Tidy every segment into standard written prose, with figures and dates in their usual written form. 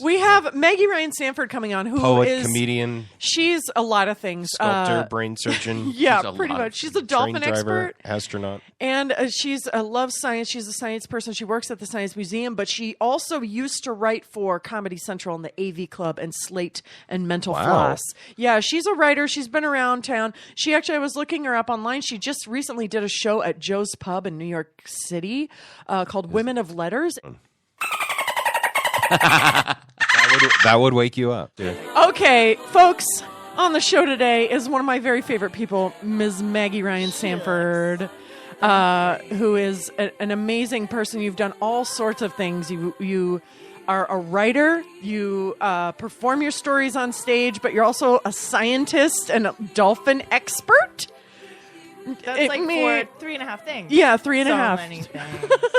We have Maggie Ryan Sanford coming on, who Poet, is comedian, she's a lot of things. sculptor, brain surgeon. Yeah, pretty much. She's a dolphin train driver, expert. astronaut. And she's loves science. She's a science person. She works at the Science Museum, but she also used to write for Comedy Central and the AV Club and Slate and Mental Floss. Yeah, she's a writer. She's been around town. She actually, I was looking her up online. She just recently did a show at Joe's Pub in New York City called Women of Letters. That would wake you up. Yeah. Okay, folks, on the show today is one of my very favorite people, Ms. Maggie Ryan Sanford, who is an amazing person. You've done all sorts of things. You are a writer. You perform your stories on stage, but you're also a scientist and a dolphin expert. That's like 3.5 things. Yeah, 3.5. So many things.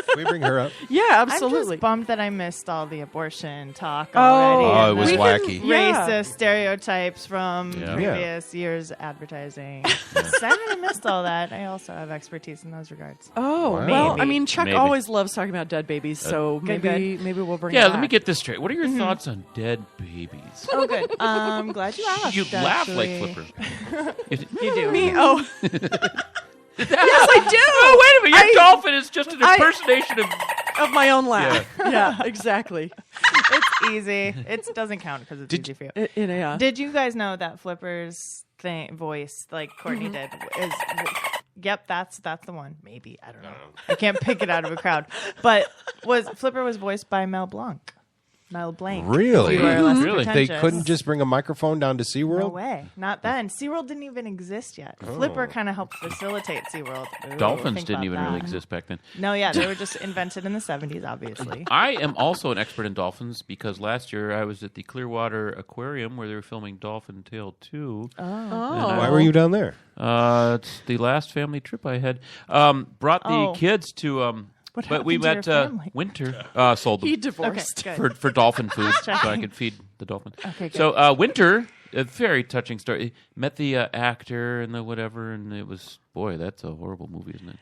Can we bring her up? Yeah, I'm absolutely. just bummed that I missed all the abortion talk already. Oh, it was wacky. Racist stereotypes from previous years' advertising. Sad I missed all that. I also have expertise in those regards. Oh, Wow. well, Maybe. I mean, Chuck always loves talking about dead babies, so maybe we'll bring it back. let me get this straight. What are your thoughts on dead babies? Oh, good. I'm glad you asked. You laugh like actually. Flipper. You do. Me? Oh. Yes, I do. Oh, wait a minute. Your dolphin is just an impersonation of my own laugh. Yeah, exactly. It's easy. It doesn't count because it's easy for you. Yeah. Did you guys know that Flipper's voice, like Courtney did, is... Yep, that's the one. Maybe. I don't know. I can't pick it out of a crowd. But Flipper was voiced by Mel Blanc. Really? You are less Really? They pretentious. couldn't just bring a microphone down to SeaWorld? No way. Not then. SeaWorld didn't even exist yet. Flipper kind of helped facilitate SeaWorld. Ooh, Dolphins think didn't about even that. really exist back then. No, yeah. They were just invented in the 70s, obviously. I am also an expert in dolphins because last year I was at the Clearwater Aquarium where they were filming Dolphin Tale 2. Oh. Why were you down there? It's the last family trip I had. Brought the kids to... What but we happened met to your family? Winter. Sold them He divorced. Okay, good. for dolphin food so I could feed the dolphins. Okay, good. So Winter, a very touching story. Met the actor and the whatever, and it was, boy, that's a horrible movie, isn't it?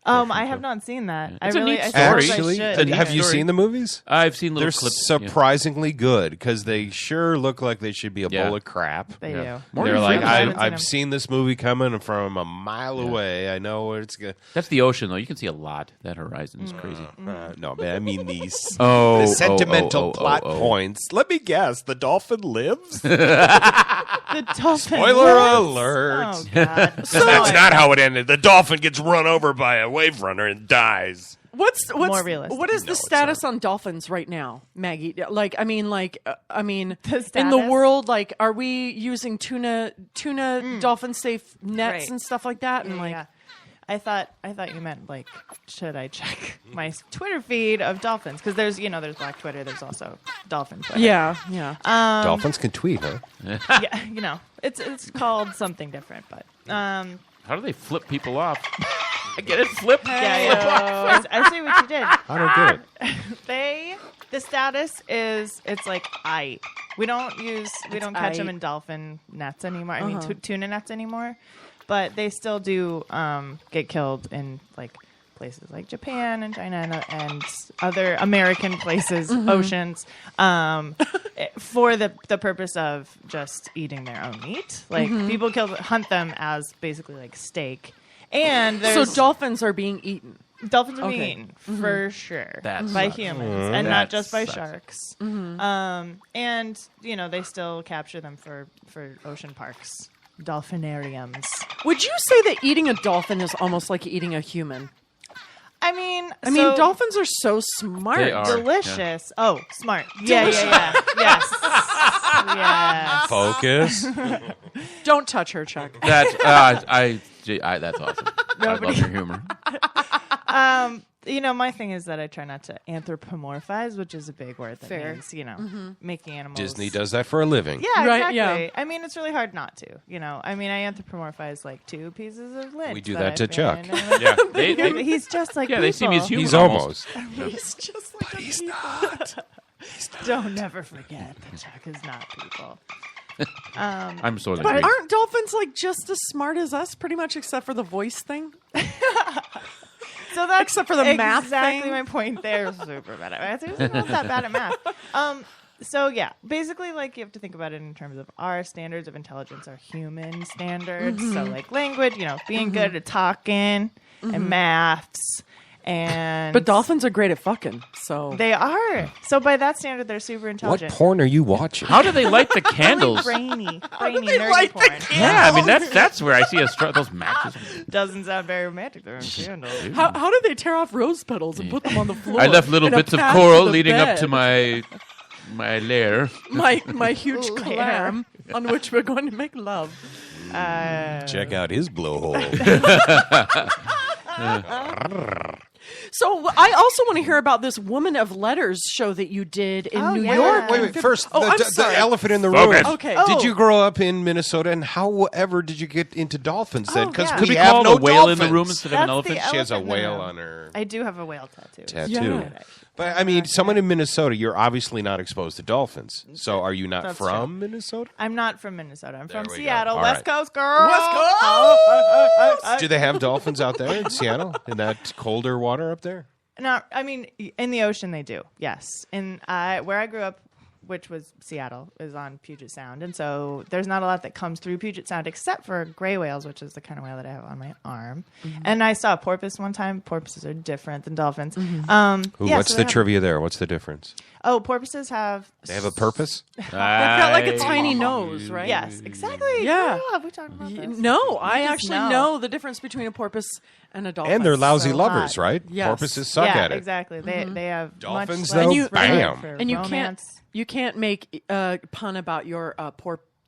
I have not seen that. It's a neat I story. suppose I Actually, should. a neat have you story. seen the movies? I've seen little They're clips. surprisingly good because they sure look like they should be a bowl of crap. They Yeah. do. Morgan They're like, Freeman. I haven't seen them. I've seen this movie coming from a mile away. I know where it's going. That's the ocean, though. You can see a lot. That horizon is crazy. No, man, I mean these Oh, the sentimental plot oh. points. Let me guess, the dolphin lives? The dolphin. Spoiler lives? alert. Oh, God. That's not how it ended. The dolphin gets run over by a wave runner and dies. What's More realistic. What is No, the it's status on dolphins right now, Maggie? Like, I mean, in the status? world, like, are we using tuna dolphin safe nets Right. and stuff like that? And Yeah. I thought you meant like, should I check my Twitter feed of dolphins? Because there's Black Twitter. There's also dolphin Twitter. yeah. Dolphins can tweet, huh? Yeah, it's called something different, but How do they flip people off? I get it, flip. yeah. I see what you did. I don't get it. The status is it's like we don't catch them aight. in dolphin nets anymore. I mean tuna nets anymore, but they still do get killed in like places like Japan and China and other American places, oceans, for the purpose of just eating their own meat. Like people hunt them as basically like steak. And So dolphins are being eaten. dolphins are being Okay. eaten for sure That by sucks. humans and That not just by sucks. sharks. And they still capture them for ocean parks, dolphinariums. Would you say that eating a dolphin is almost like eating a human? I mean, Dolphins are so smart. They are. delicious. Oh, smart. Yeah. Yes. Yes. Focus. Don't touch her, Chuck. That's that's awesome. I love your humor. My thing is that I try not to anthropomorphize, which is a big word that Fair. means, making animals. Disney does that for a living. Yeah, Right, exactly. yeah. I mean, it's really hard not to. I anthropomorphize like 2 pieces of lint. We do that to I've Chuck. been- Yeah, they He's just like they see me as people. human. He's almost. He's just like He's not. Don't never forget that Chuck is not people. I'm sorry. But aren't dolphins like just as smart as us, pretty much, except for the voice thing? So that's Except for the math exactly thing. my point there. Super bad at math. Who's not that bad at math? So yeah, basically, like you have to think about it in terms of our standards of intelligence are human standards. So like language, being good at talking and maths, and But dolphins are great at fucking. So they are. So by that standard, they're super What intelligent. porn are you watching? How do they light the candles? Brainy, they nerdy light the porn. Yeah, I mean that's where I see those matches. Doesn't sound very romantic. They're in candles. how do they tear off rose petals and put them on the floor? I left little in a bits of path coral to the leading up to bed? my lair. my huge Lair. clam on which we're going to make love. Check out his blowhole. So I also want to hear about this Woman of Letters show that you did in New yeah. York. Wait. First, I'm the sorry. elephant in the room. Focus. Okay. Did you grow up in Minnesota, and however did you get into dolphins then? Oh, Because yeah. we Could we have call no a whale in the dolphins. room instead of an That's elephant? the She has a elephant in the whale room. on her I do have a whale tattoo. tattoo. Yeah. But I mean, someone in Minnesota, you're obviously not exposed to dolphins. So are you not That's from Minnesota? I'm not from Minnesota. I'm from we go. Seattle, All West right. Coast girl. West Coast. Do they have dolphins out there in Seattle, in that colder water up there? No, I mean in the ocean they do. Yes, in where I grew up, which was Seattle, is on Puget Sound, and so there's not a lot that comes through Puget Sound except for gray whales, which is the kind of whale that I have on my arm. And I saw a porpoise one time. Porpoises are different than dolphins. What's the trivia there? What's the difference? Oh, porpoises have. They have a purpose? They've got like a tiny nose, right? Yes, exactly. Yeah. Oh, have we talked about this? No, I just actually know. know the difference between a porpoise and a dolphin. And they're lousy So- lovers, hot. right? Yes. Porpoises suck yeah, at it. exactly. They have Dolphins, much less though, you- regard bam. for And you romance. can't make a pun about your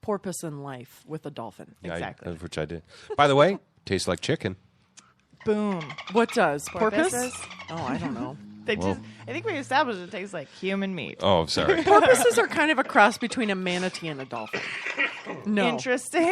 porpoise in life with a dolphin. Exactly. Which I did. By the way, tastes like chicken. Boom. What does porpoise? Porpoises? Oh, I don't know. They just. I think we established it tastes like human meat. Oh, sorry. Porpoises are kind of a cross between a manatee and a dolphin. No. Interesting.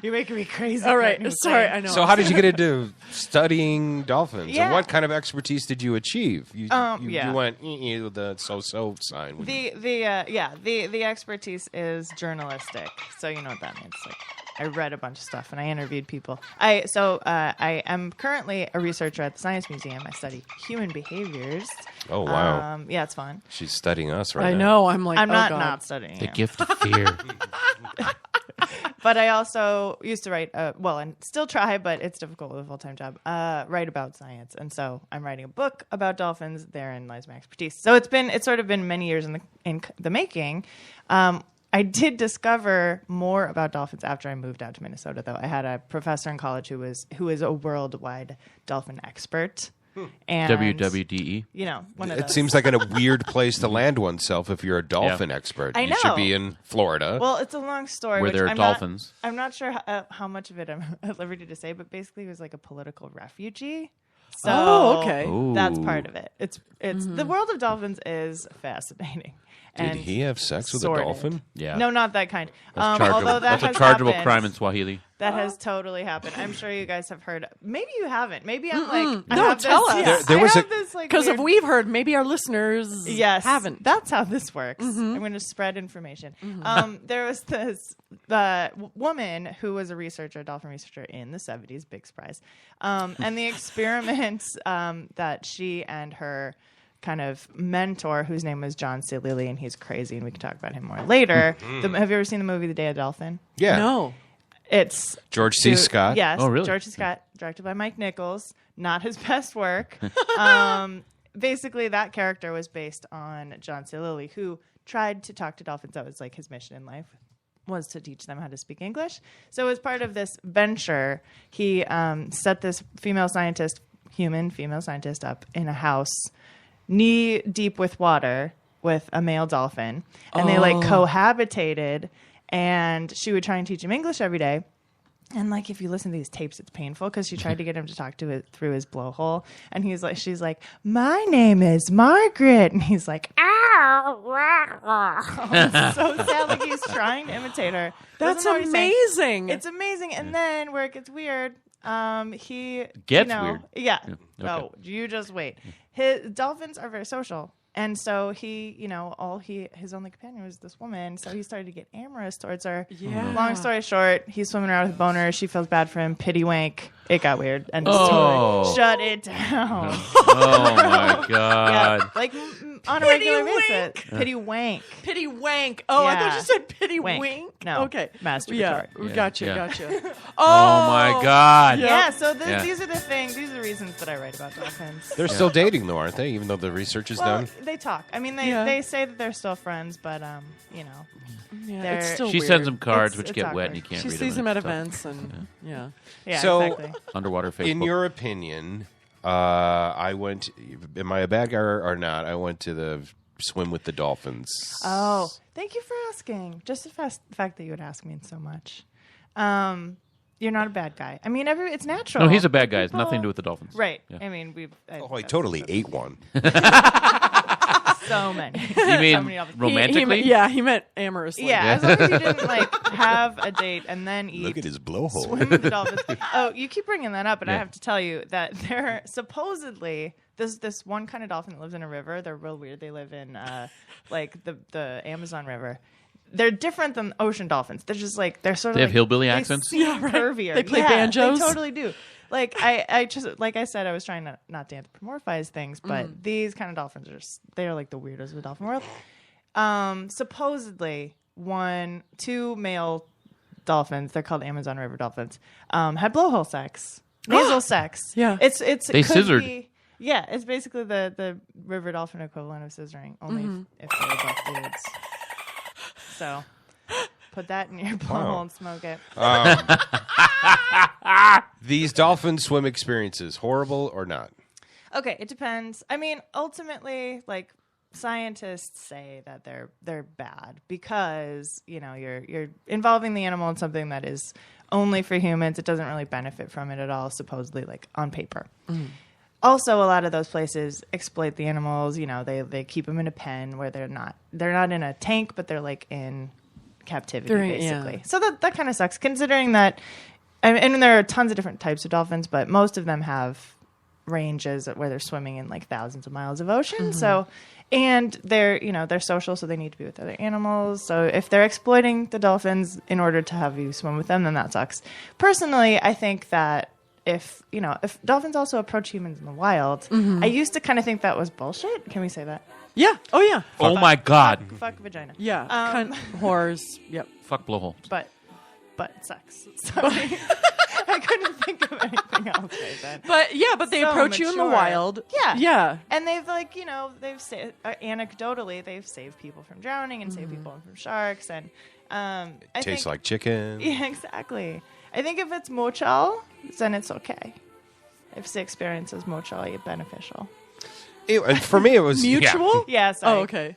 You're making me crazy. All right. Courtney. Sorry, I know. So how did you get into studying dolphins? Yeah. And what kind of expertise did you achieve? You yeah. went with the so-so sign. when you- The expertise is journalistic. So you know what that means. Like I read a bunch of stuff and I interviewed people. I am currently a researcher at the Science Museum. I study human behaviors. Oh, wow. Yeah, it's fun. She's studying us right I now. know. I'm like, I'm oh, not God. not studying. The him. gift of fear. But I also used to write, and still try, but it's difficult with a full-time job, write about science. And so I'm writing a book about dolphins. Therein lies my expertise. So it's sort of been many years in the making. I did discover more about dolphins after I moved out to Minnesota, though. I had a professor in college who is a worldwide dolphin expert. And WWDE. One of It those. seems like a weird place to land oneself if you're a dolphin expert. I You should know. be in Florida. Well, it's a long story. Where which there are I'm dolphins. I'm not sure how much of it I'm at liberty to say, but basically, he was like a political refugee. So Oh, okay. that's Ooh. part of it. It's the world of dolphins is fascinating. Did and he have sex with a sordid. dolphin? Yeah. No, not that kind. That's chargeable. Although that That's a has chargeable happened. crime in Swahili. That has totally happened. I'm sure you guys have heard. Maybe you haven't. Maybe I'm like, I No, have tell this, us. Yeah, There was I a- have this, like, Because if weird- we've heard, maybe our listeners Yes, haven't. That's how this works. I'm going to spread information. There was this woman who was a dolphin researcher in the 70s, big surprise. And the experiments that she and her kind of mentor, whose name was John C. Lilly, and he's crazy, and we can talk about him more later. Have you ever seen the movie The Day of the Dolphin? Yeah. No. It's George C. Scott? Yes. Oh, really? George C. Scott, directed by Mike Nichols. Not his best work. Basically, that character was based on John C. Lilly, who tried to talk to dolphins. That was like his mission in life, was to teach them how to speak English. So as part of this venture, he set this human female scientist up in a house knee deep with water with a male dolphin. And they like cohabitated, and she would try and teach him English every day. And like, if you listen to these tapes, it's painful because she tried to get him to talk to it through his blowhole, and she's like, "My name is Margaret," and he's like, "It's so sad." Like he's trying to imitate her. That's Doesn't know what he's saying. amazing. It's amazing. And then where it gets weird, he Gets weird. weird. Yeah. okay. Oh, you just wait. His dolphins are very social. And so he, his only companion was this woman. So he started to get amorous towards her. Yeah. Long story short, he's swimming around with a boner. She feels bad for him. Pity wank. It got weird. And Oh. shut it down. Oh my god. Yeah, like on a Pity regular wink. basis. Pity wank. Pity wank. Oh, I thought Yeah. you said pity Wink. wink. No. Okay. Masturbatory. Yeah. Yeah. Gotcha. Yeah. Gotcha. Oh my God. Yeah, so Yeah. these are the things. These are the reasons that I write about dolphins. They're still dating, though, aren't they? Even though the research is Well, done. they talk. I mean, Yeah. they say that they're still friends, but you know, Yeah, They're- it's still She weird. sends him cards, It's- which it's get wet, awkward. and you can't She read sees them. him at and stuff. events, and yeah. yeah, So- exactly. Underwater Facebook. In your opinion, I went. Am I a bad guy or not? I went to the swim with the dolphins. Oh, thank you for asking. Just the fact that you would ask means so much. You're not a bad guy. I mean, it's natural. No, he's a bad guy. It's People- nothing to do with the Dolphins. Right. Yeah. I mean, Oh, I totally ate one. so many. You So mean many dolphins. romantically? He meant amorously. Yeah, as long as you didn't like have a date and then eat. Look at his blowhole. Swim with the dolphins. Oh, you keep bringing that up, and I Yeah. have to tell you that they're supposedly this one kind of dolphin that lives in a river. They're real weird. They live in like the Amazon River. They're different than ocean dolphins. They're just like they're sort of They have like, hillbilly they accents? seem curvier. They play Yeah, banjos? They totally do. Like I just like I said, I was trying not to anthropomorphize things, but these kind of dolphins they're like the weirdos of the dolphin world. Supposedly, 2 male dolphins, they're called Amazon River dolphins, had blowhole sex, nasal sex. Yeah. It's They it could scissored. be- yeah, it's basically the river dolphin equivalent of scissoring, only if they're both dudes. So, put that in your blowhole and smoke it. These dolphin swim experiences, horrible or not? Okay, it depends. I mean, ultimately, like scientists say that they're bad because you're involving the animal in something that is only for humans. It doesn't really benefit from it at all, supposedly, like on paper. Also, a lot of those places exploit the animals. They keep them in a pen where they're not in a tank, but they're like in captivity, basically. Yeah. So that kind of sucks, considering that. And there are tons of different types of dolphins, but most of them have ranges where they're swimming in like thousands of miles of ocean. So, and they're social, so they need to be with other animals. So if they're exploiting the dolphins in order to have you swim with them, then that sucks. Personally, I think that if dolphins also approach humans in the wild, I used to kind of think that was bullshit. Can we say that? Yeah. Oh, yeah. Oh my God. Fuck vagina. Yeah. Whores. Yep. Fuck blowhole. But sex. Sorry. I couldn't think of anything else right then. But they So approach you in the mature. wild. Yeah. Yeah. And they've anecdotally, they've saved people from drowning and saved people from sharks. And I Tastes think, like chicken. yeah, exactly. I think if it's mutual, then it's okay. If the experience is mutually beneficial. And for me, it was Mutual? Yeah, sorry. Oh, okay.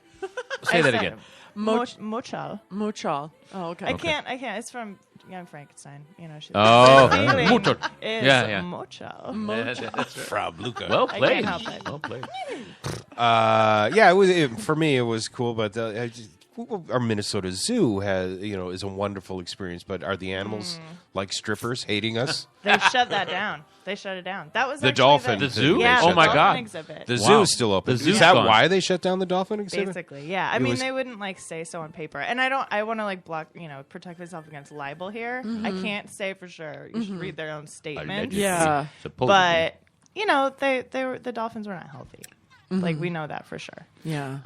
Say that again. Mutual. Mutual. Oh, okay. I can't. It's from Young Frankenstein. She's Oh, feeling mutual. is Yeah. mutual. That's right. Frau Blucher. Well I played. can't help it. Well played. For me, it was cool, but our Minnesota Zoo is a wonderful experience. But are the animals like strippers hating us? They shut that down. They shut it down. That was The actually dolphin. The zoo? Yeah, Oh the my dolphin God. Exhibit. The Wow. zoo is still open. The zoo's Is that gone. why they shut down the dolphin exhibit? Basically, yeah. I mean, was- they wouldn't say so on paper, and I want to block, protect myself against libel here. I can't say for sure. You should read their own statements. Allegedly. Yeah. Supposedly. But the dolphins were not healthy. Like we know that for sure. Yeah.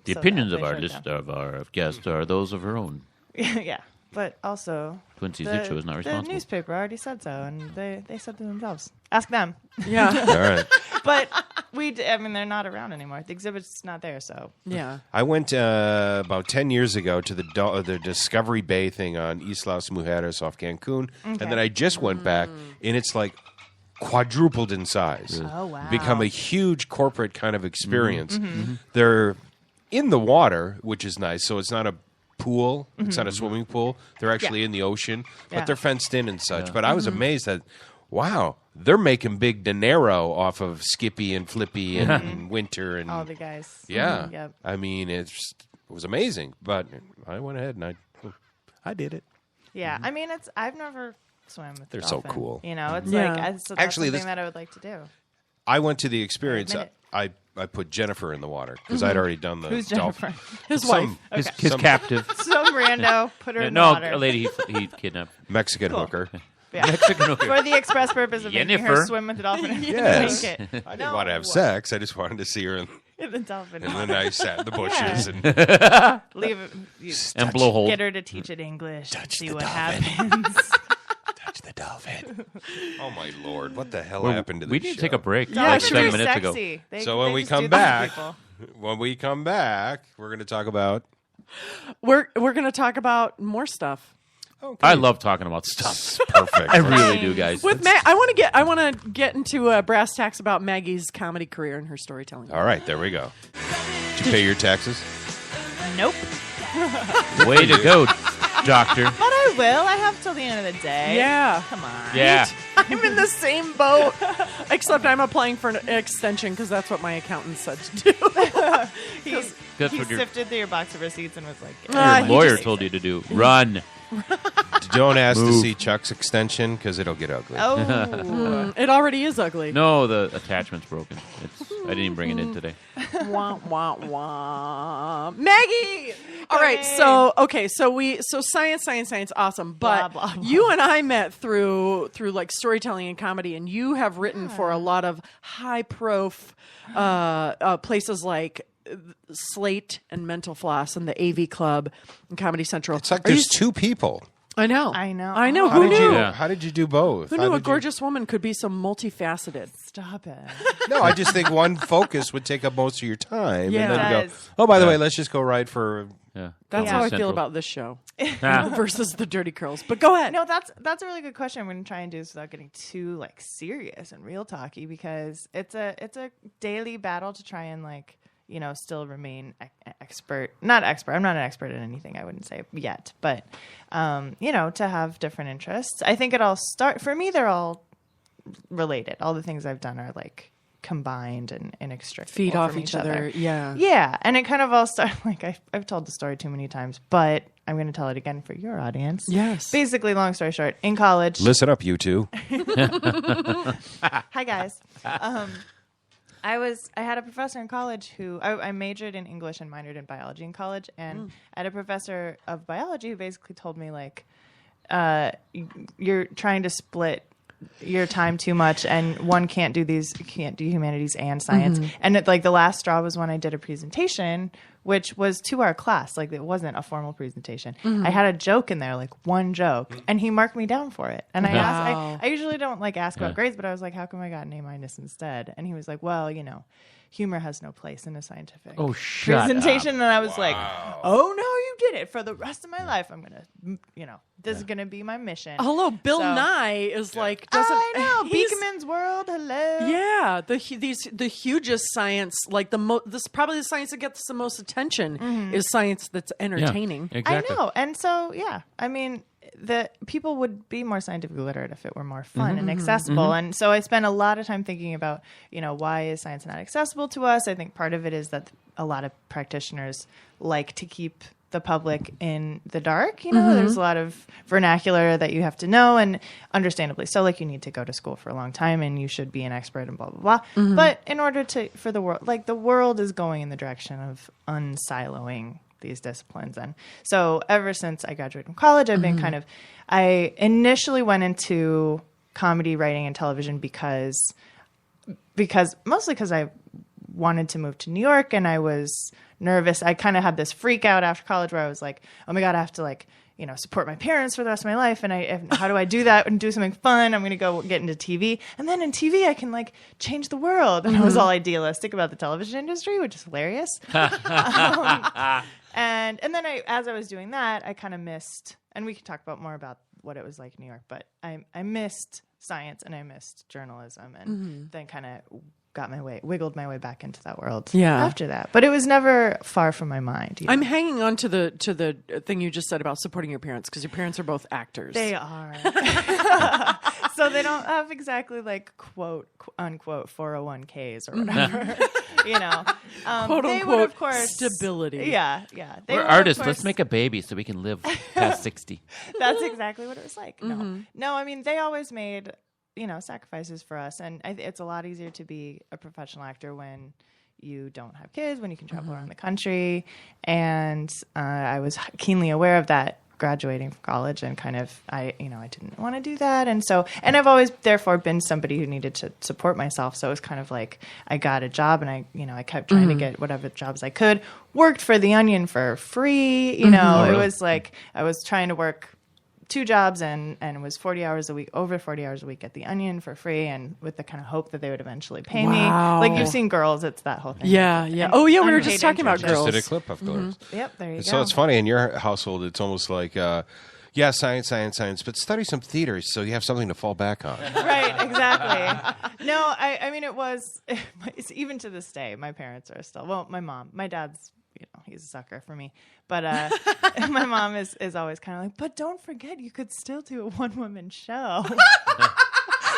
The So opinions that of they our shut it list down. of our guests are those of her own. Yeah, but also Quincy the, Zicho is not the responsible. newspaper already said so, and they said it themselves. Ask them. Yeah. All right. But they're not around anymore. The exhibit's not there, so Yeah. I went about 10 years ago to the Discovery Bay thing on Islas Mujeres off Cancun, and then I just went back, and it's like quadrupled in size. Oh, wow. Become a huge corporate kind of experience. They're in the water, which is nice, so it's not a pool. It's not a swimming pool. They're actually in the ocean, but Yeah. they're fenced in and such. But I was amazed that, wow, they're making big dinero off of Skippy and Flippy and Winter and all the guys. yeah. Yep. I mean, it was amazing. But I went ahead and I did it. Yeah, I mean, I've never swam with. They're a so dolphin. cool. It's Yeah. like that's Actually, something this- that I would like to do. I went to the experience. admit I put Jennifer in the water because I'd already done the Who's dolphin. Jennifer? His Some wife. His captive. Some rando put her in the No, water. a lady he kidnapped. Mexican hooker. Yeah. Mexican hooker. For the express purpose of making her Jennifer. swim with the dolphin. and Yes. drink it. I didn't want to have sex. I just wanted to see her In the dolphin. And then I sat in the bushes and Leave it. And blow holes. Get her to teach it English. Touch See the what dolphin. happens. touch the dolphin. Oh my Lord! What the hell Well, happened to this we need to take a break Yeah, like sure. 7 Dolphins are minutes ago. sexy. So when they we just come do that to back, people. we're going to talk about. We're going to talk about more stuff. Okay. I love talking about stuff. Perfect. I really do, guys. With Mag, I want to get into brass tacks about Maggie's comedy career and her storytelling. All right, there we go. Did you pay your taxes? Nope. Way to go, Doctor. But I will. I have till the end of the day. Yeah. Come on. Yeah. I'm in the same boat, except I'm applying for an extension because that's what my accountant said to do. He That's what your sifted through your box of receipts and was like, Ah, he lawyer just- told you to do. Run. Don't ask to Move. see Chuck's extension because it'll get ugly. oh. It already is ugly. No, the attachment's broken. I didn't even bring it in today. Wah, wah, wah. Maggie. All right. Hooray. So science, awesome. But Blah, blah, blah. you and I met through like storytelling and comedy, and you have written for a lot of high prof places like Slate and Mental Floss and the AV Club and Comedy Central. It's like Are you there's two people. I know. I know. How Who did you? knew? Yeah. How did you do both? Who How knew did a you- gorgeous woman could be so multifaceted? Stop it. No, I just think one focus would take up most of your time, Yeah. and then It you go, does. "Oh, by the Yeah. way, let's just go right for." Yeah. That's Yeah. how I feel Central. about this show Ah. versus the Dirty Curls. But go ahead. No, that's a really good question. I'm going to try and do this without getting too like serious and real talky because it's a daily battle to try and like still remain expert. Not expert. I'm not an expert in anything. I wouldn't say yet, but to have different interests. I think it all for me. They're all related. All the things I've done are like combined and inextricable. Feed off from each other. Yeah. Yeah, and it kind of all started like I've told the story too many times, but I'm going to tell it again for your audience. Yes. Basically, long story short, in college. Listen up, you two. Hi guys. I had a professor in college who I majored in English and minored in biology in college, and I had a professor of biology who basically told me like, you're trying to split your time too much, and one can't do humanities and science. And the last straw was when I did a presentation, which was to our class. Like it wasn't a formal presentation. I had a joke in there, like one joke, and he marked me down for it. And I asked, I usually don't like ask about grades, but I was like, how come I got an A- instead? And he was like, well, humor has no place in a scientific Oh, shut presentation. And I was like, oh no, you did it for the rest of my life. I'm gonna, this is gonna be my mission. Hello, Bill So- Nye is like doesn't I know he's- Beekman's World. Hello. Yeah, the hugest science, like this probably the science that gets the most attention is science that's entertaining. Yeah, exactly. I know. And so, yeah, I mean, the people would be more scientifically literate if it were more fun and accessible. And so I spent a lot of time thinking about, why is science not accessible to us? I think part of it is that a lot of practitioners like to keep the public in the dark. There's a lot of vernacular that you have to know, and understandably so, like you need to go to school for a long time and you should be an expert and blah, blah, blah. But in order for the world, like the world is going in the direction of unsiloing these disciplines. And so ever since I graduated from college, I've been I initially went into comedy writing and television because mostly because I wanted to move to New York and I was nervous. I kind of had this freak out after college where I was like, oh my God, I have to support my parents for the rest of my life. And how do I do that and do something fun? I'm going to go get into TV. And then in TV, I can change the world. And I was all idealistic about the television industry, which is hilarious. And then as I was doing that, I kind of missed, and we can talk about more about what it was like in New York, but I missed science and I missed journalism, and then kind of wiggled my way back into that world after that. But it was never far from my mind. I'm hanging on to the thing you just said about supporting your parents because your parents are both actors. They are. So they don't have exactly quote unquote 401ks or whatever. quote they unquote would, of course, stability. Yeah. They We're would, of artists. course- Let's make a baby so we can live past 60. That's exactly what it was like. No, I mean, they always made, sacrifices for us. And it's a lot easier to be a professional actor when you don't have kids, when you can travel around the country. And I was keenly aware of that graduating from college, and kind of I didn't want to do that, and I've always therefore been somebody who needed to support myself. So it was kind of like I got a job, and I kept trying to get whatever jobs I could. Worked for The Onion for free. It was like I was trying to work 2 jobs and it was 40 hours a week, over 40 hours a week at The Onion for free, and with the kind of hope that they would eventually pay me. Like you've seen Girls, it's that whole thing. Yeah. We were just talking about Girls. Just did a clip of Girls. Yep, there you go. So it's funny in your household. It's almost like, science, but study some theater so you have something to fall back on. Right, exactly. No, I mean, it's even to this day, my parents are still, well, my mom, my dad's, he's a sucker for me. But my mom is always kind of like, but don't forget, you could still do a one-woman show.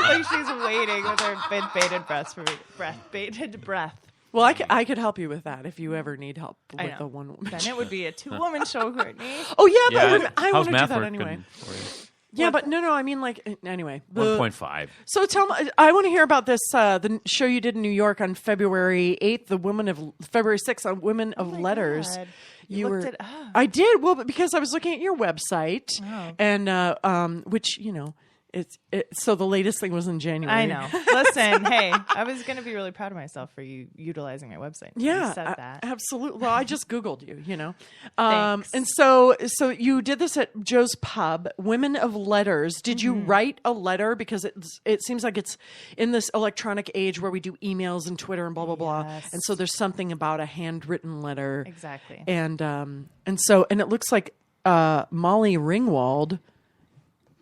Like she's waiting with her bated breath for me. Bated breath. Well, I could help you with that if you ever need help with the one woman. Then it would be a 2-woman show, Courtney. Oh yeah, but I want how's to do math that working anyway. for you? Yeah, but no. I mean, like, anyway. 1.5. So tell me, I want to hear about this, the show you did in New York on February 8th, February 6th on Women of Letters. God. You looked it up. I did. Well, because I was looking at your website, and which, so the latest thing was in January. I know. Listen, hey, I was going to be really proud of myself for you utilizing my website. Yeah, you said that. Absolutely. Well, I just Googled you, Thanks. And so you did this at Joe's Pub, Women of Letters. Did you write a letter? Because it seems like it's in this electronic age where we do emails and Twitter and blah, blah, blah. Yes. And so there's something about a handwritten letter. Exactly. And it looks like Molly Ringwald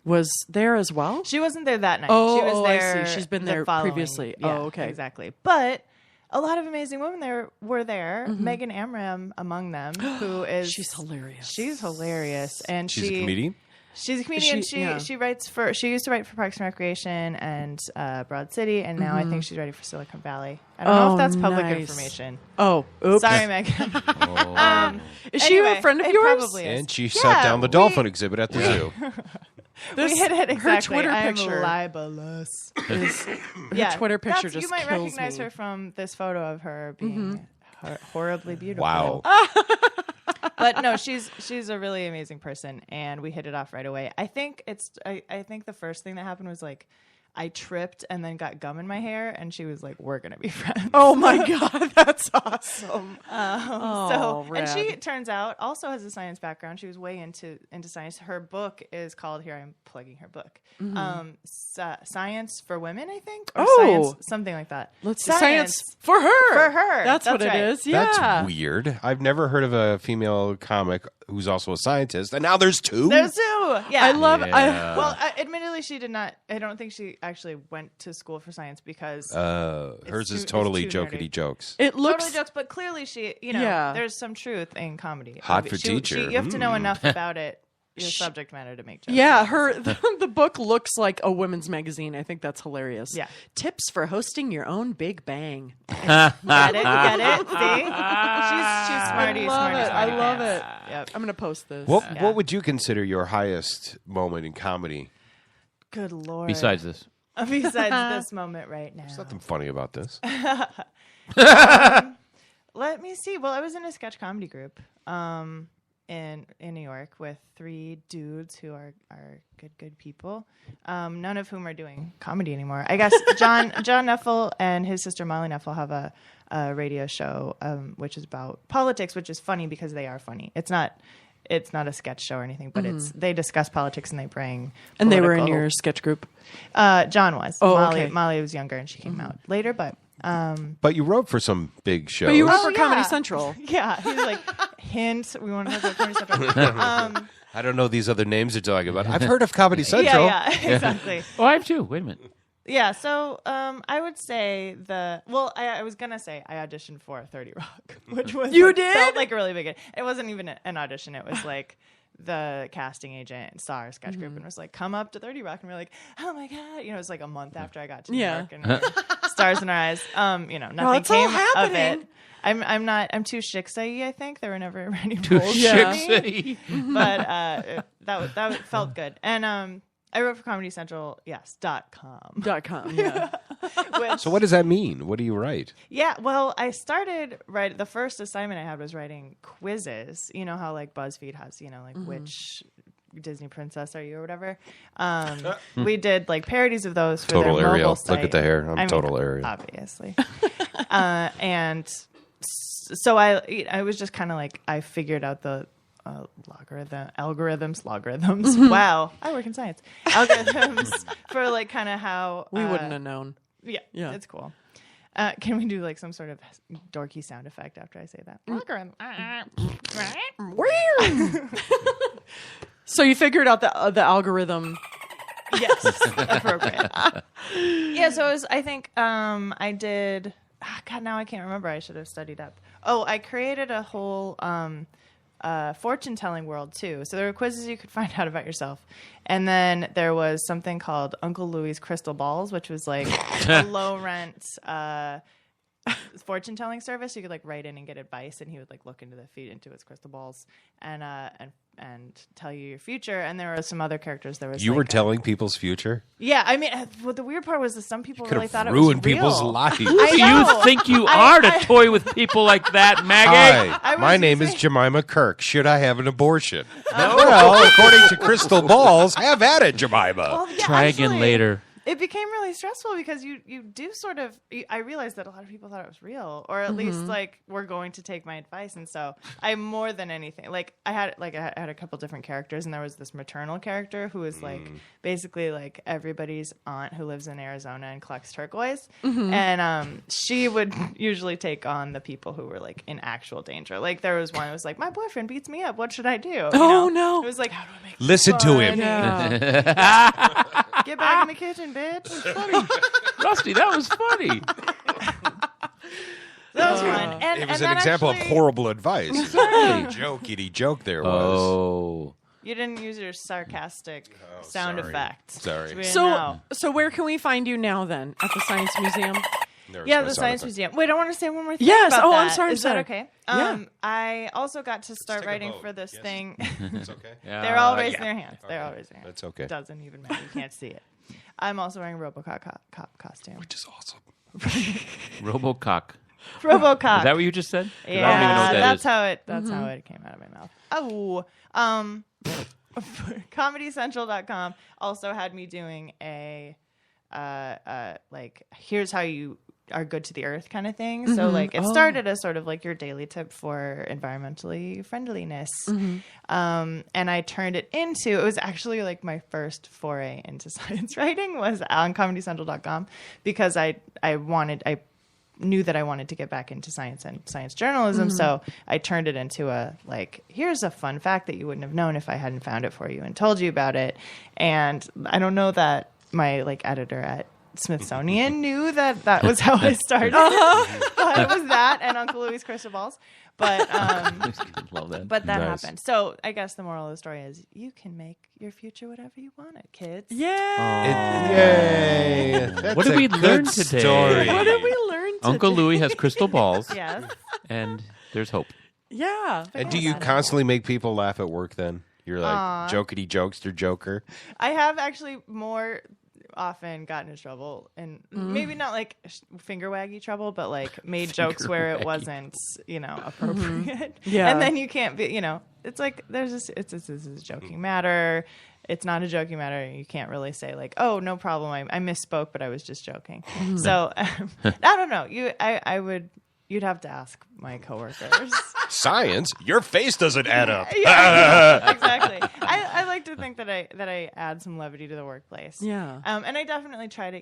was there as well. She wasn't there that night. Oh, she was there. I see. She's been the there following- previously. Yeah, Oh, okay. Exactly. But a lot of amazing women were there. Megan Amram among them, who is She's hilarious. She's hilarious, and She's a comedian? She's a comedian. She- She writes she used to write for Parks and Recreation and Broad City, and now I think she's writing for Silicon Valley. I don't know if that's public nice. information. Oh, oops. Sorry, Megan. Is she Anyway, a friend of it yours? probably is. And she sat down the dolphin exhibit at the zoo. This, We hit it exactly. Her Twitter I am picture. libelous. Her Twitter picture You just might kills recognize me. her from this photo of her being horribly beautiful. Wow. But no, she's a really amazing person, and we hit it off right away. I think I think the first thing that happened was like I tripped and then got gum in my hair, and she was like, "We're gonna be friends." Oh my god, that's awesome. And she rad. turns out also has a science background. She was way into science. Her book is called, here I'm plugging her book, Science for Women, I think, or Science, something like that. Science for her. For her. That's what right. it is. Yeah. That's weird. I've never heard of a female comic who's also a scientist, and now there's 2? There's 2. Yeah. I love. Well, admittedly, she did not. I don't think she actually went to school for science because hers is it's totally too jokety nerdy. jokes. It looks. Totally jokes, but clearly she, Yeah. there's some truth in comedy. Hot for teacher. You have to know enough about it, your subject matter, to make jokes. Yeah, the book looks like a women's magazine. I think that's hilarious. Yeah. Tips for hosting your own Big Bang. Get it? See? She's smarty, I love it. Yep. I'm gonna post this. What would you consider your highest moment in comedy? Good Lord. Besides this. Besides this moment right now. There's nothing funny about this. Let me see. Well, I was in a sketch comedy group in New York with 3 dudes who are good people, none of whom are doing comedy anymore. I guess John Neffel and his sister Molly Neffel have a radio show which is about politics, which is funny because they are funny. It's not a sketch show or anything, but they discuss politics and they bring And they were in political- your sketch group. John was. Oh, Molly, okay. Molly was younger and she came out later, but But you wrote for some big shows. But you wrote Oh, for yeah. Comedy Central. yeah, he was like, hint, we want to have a Comedy Central. I don't know these other names you're talking about. I've heard of Comedy Central. Yeah, exactly. Oh, I have 2. Wait a minute. Yeah, so I would say I was gonna say I auditioned for 30 Rock, which was You did? felt like a really big. It wasn't even an audition. It was like the casting agent saw our sketch group and was like, "Come up to 30 Rock," and we were like, "Oh my god!" It was like a month after I got to New York, and stars in our eyes. Nothing it's all came of happening. it. I'm too shiksai, I think. There were never any Too roles Yeah. for me. But that felt good. And I wrote for Comedy Central, .com. .com. Yeah. Which, So what does that mean? What do you write? yeah, well, I started the first assignment I had was writing quizzes. You know how like BuzzFeed has, like which Disney princess are you or whatever. We did like parodies of those for Total their mobile Ariel. site. Look at the hair. I'm total Ariel. Obviously. And so I was just kind of like, I figured out the algorithms. Wow, I work in science. Algorithms for like kind of how We wouldn't have known. Yeah, Yeah. it's cool. Can we do like some sort of dorky sound effect after I say that? Algorithm. So you figured out the algorithm. Yes, appropriate. Yeah, so it was, I think I did. God, now I can't remember. I should have studied up. Oh, I created a whole fortune telling world too. So there were quizzes you could find out about yourself, and then there was something called Uncle Louie's Crystal Balls, which was like a low rent fortune telling service. You could like write in and get advice, and he would like look into his crystal balls and tell you your future. And there were some other characters. There was You like were telling people's future? yeah. I mean, what the weird part was that some people Could really have thought it was ruined real. people's lives. I You know. think you are to toy with people like that, Maggie? Hi, I was my name is using- Jemima Kirk. Should I have an abortion? Well, according to crystal balls, have at it, Jemima. Well, yeah, Try again actually, later. It became really stressful because you do sort of. I realized that a lot of people thought it was real, or at least like were going to take my advice, and so I more than anything like I had a couple different characters, and there was this maternal character who was like basically like everybody's aunt who lives in Arizona and collects turquoise, and she would usually take on the people who were like in actual danger. Like there was one who was like, my boyfriend beats me up. What should I do? You Oh, know? no. It was like, how do I make Listen to him. Yeah. get back in the kitchen, bitch? Rusty, that was funny. That was fun. And It was and an that example actually- of horrible advice. Jokey joke there was. Oh. You didn't use your sarcastic sound sorry. effect. Sorry. So we didn't So know. so where can we find you now then? At the Science Museum? There's Yeah, my the sound Science effect. Museum. Wait, I want to say one more thing. Yes. about Oh, that. I'm sorry, I'm Is that sorry. okay? Yeah. I also got to start take a writing vote. for this Yes. thing. It's okay. They're all raising their hands. They're all raising their hands. That's okay. Doesn't even matter. You can't see it. I'm also wearing a RoboCop cop costume. Which is awesome. Robocock. RoboCop. Is that what you just said? 'Cause Yeah, I don't even know what that that's is. how it. That's how it came out of my mouth. Oh, ComedyCentral.com also had me doing a like here's how you are good to the earth kind of thing. So like it started as sort of like your daily tip for environmentally friendliness, and I turned it into. It was actually like my first foray into science writing was on ComedyCentral.com because I knew that I wanted to get back into science and science journalism. So I turned it into a, like, here's a fun fact that you wouldn't have known if I hadn't found it for you and told you about it. And I don't know that my like editor at Smithsonian knew that that was how I started. But it was that and Uncle Louie's crystal balls. But Love that. but that Nice. happened. So I guess the moral of the story is you can make your future whatever you want it, kids. Yeah. Yay! That's What did a we good learn today? story. What did we learn today? Uncle Louie has crystal balls, Yes. and there's hope. Yeah. And do you constantly make people laugh at work then? You're like jokety jokester joker. I have actually more often gotten in trouble, and maybe not like finger waggy trouble, but like made jokes where it wasn't, appropriate. Yeah. And then you can't be, it's like there's this, this is a joking matter. It's not a joking matter. You can't really say like, oh, no problem. I misspoke, but I was just joking. So I don't know. You'd have to ask my coworkers. Science? Your face doesn't add up. Yeah, exactly. I like to think that I add some levity to the workplace. Yeah. And I definitely try to,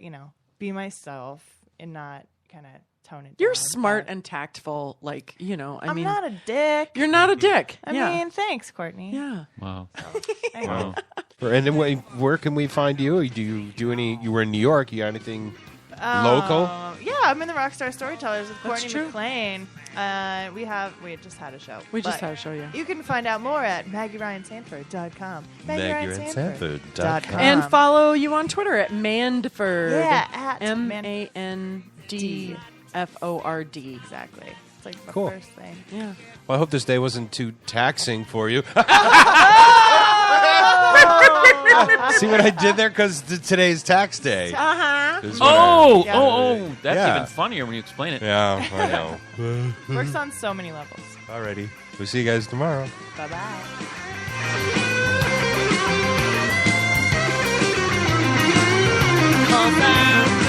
be myself and not kind of tone it down. You're smart but and tactful. Like, I'm mean, not a dick. you're not a dick. I yeah. mean, thanks, Courtney. Yeah. Wow. I know. Wow. And then where can we find you? Do you do any? You were in New York. You got anything local? Yeah, I'm in the Rockstar Storytellers with That's Courtney true. McLean. We just had a show. We just but had a show, yeah. You can find out more at MaggieRyanSanford.com. MaggieRyanSanford.com. And follow you on Twitter at Mandford. Yeah, at MANDFORD. Exactly. It's like the Cool. first thing. Yeah. Well, I hope this day wasn't too taxing for you. See what I did there? Because today's tax day. Uh-huh. Is what Oh, that's Yeah. even funnier when you explain it. Yeah, I know. Works on so many levels. Alrighty. We'll see you guys tomorrow. Bye-bye. beautiful sound.